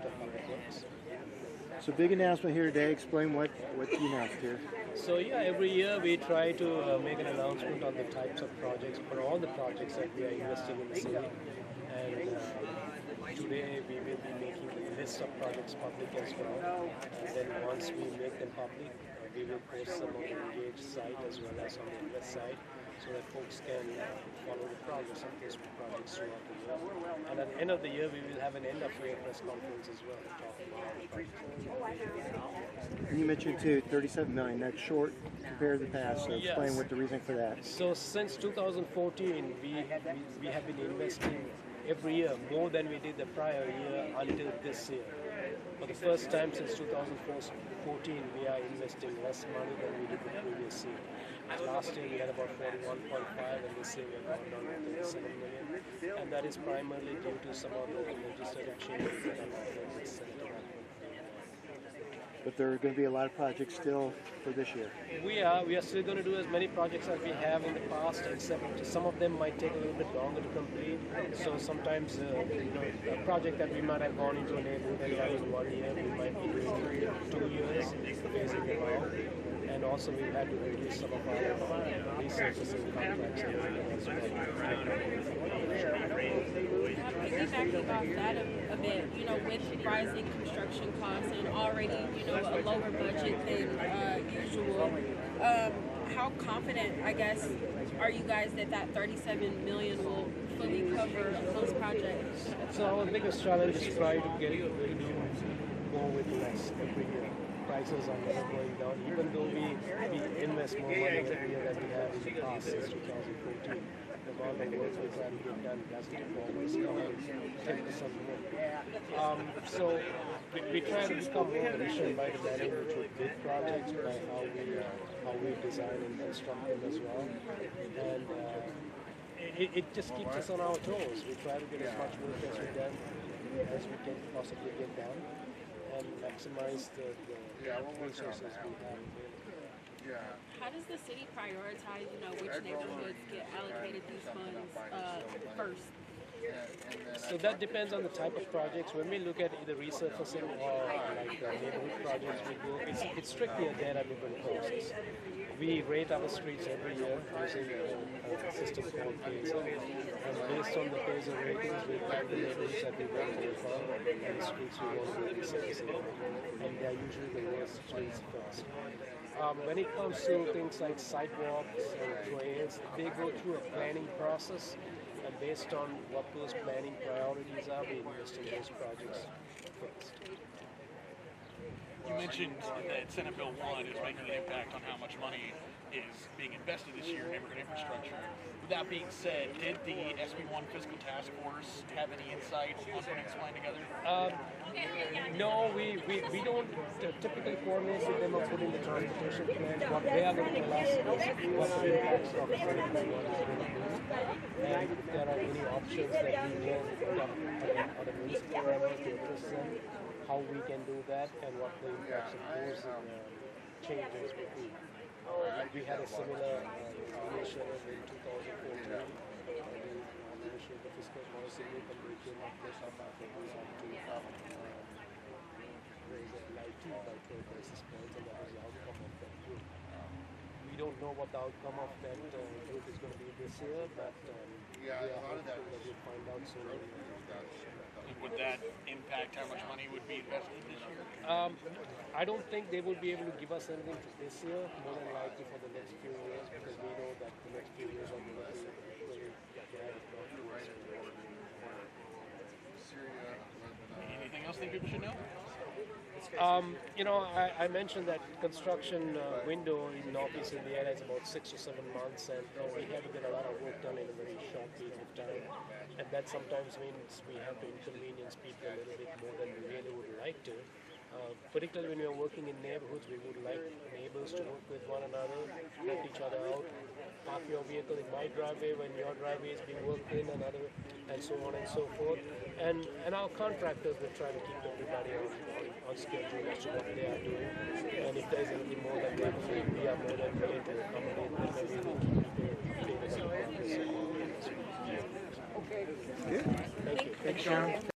of Public Works. So big announcement here today. Explain what you announced here. So yeah, every year we try to make an announcement on the types of projects for all the projects that we are investing in the city. And today we will be making the list of projects public as well. And then once we make them public, we will post them on the Engage site as well as on the Invest site, so that folks can follow the progress of these projects throughout the year. And at the end of the year, we will have an end of year press conference as well, talking about the projects. And you mentioned too, 37 million. That's short compared to the past. So explain what the reason for that. So since 2014, we have been investing every year more than we did the prior year until this year. For the first time since 2014, we are investing less money than we did the previous year. Last year we had about 41.5, and this year we are going down to 37 million. And that is primarily due to some of the legislative changes that are happening in the Senate. But there are going to be a lot of projects still for this year. We are still going to do as many projects as we have in the past, except some of them might take a little bit longer to complete. So sometimes, a project that we might have gone into a neighborhood and done in 1 year, we might be doing 2 years, phasing them out. And also we've had to reduce some of our resurfacing contracts as Piggybacking off that a bit, with rising construction costs and already, a lower budget than usual, how confident, I guess, are you guys that 37 million will fully cover those projects? So our biggest challenge is try to get more with less every year. Prices are never going down, even though we invest more money every year than we have in the past since 2014. The amount of work we try to get done doesn't always come 10% more. So we try to become more efficient by managing with big projects, by how we design and construct them as well. And it just keeps us on our toes. We try to get as much work as we can possibly get done, and maximize the resources we have available. How does the city prioritize, which neighborhoods get allocated these funds first? So that depends on the type of projects. When we look at either resurfacing or neighborhood projects, it's strictly a data-driven process. We rate our streets every year using a system called PASER. And based on the PASER ratings, we rank the neighborhoods that we want to refer and the streets we want to resurface. And they are usually the worst streets first. When it comes to things like sidewalks and trails, they go through a planning process. And based on what those planning priorities are, we invest in those projects first. You mentioned that Senate Bill 1 is making an impact on how much money is being invested this year in neighborhood infrastructure. With that being said, did the SB1 Fiscal Task Force have any insight on putting this plan together? No, we don't typically coordinate with them on putting the transportation plan. What they are going to tell us is what the impacts of the Senate Bill 1 is going to be. And if there are any options that we can conduct on the municipal level to address them, how we can do that, and what the impacts of those changes will be. We had a similar initiative in 2014. We initiated the fiscal policy group, and we came up with some after we had to raise it by 12 basis points, and that was the outcome of that group. We don't know what the outcome of that group is going to be this year, but we are hopeful that we'll find out soon. Would that impact how much money would be invested this year? I don't think they would be able to give us anything for this year, more than likely for the next few years, because we know that the next few years are going to be really bad. Anything else that people should know? I mentioned that construction window in Northeast Indiana is about 6 to 7 months, and we have to get a lot of work done in a very short period of time. And that sometimes means we have to inconvenience people a little bit more than we really would like to. Particularly when we are working in neighborhoods, we would like neighbors to work with one another, help each other out. Park your vehicle in my driveway when your driveway is being worked in, and so on and so forth. And our contractors will try to keep everybody on schedule as to what they are doing. And if there is anything more than that, we are more than willing to accommodate them, and we will keep people updated on progress. Good. Thank you. Thanks, Shan.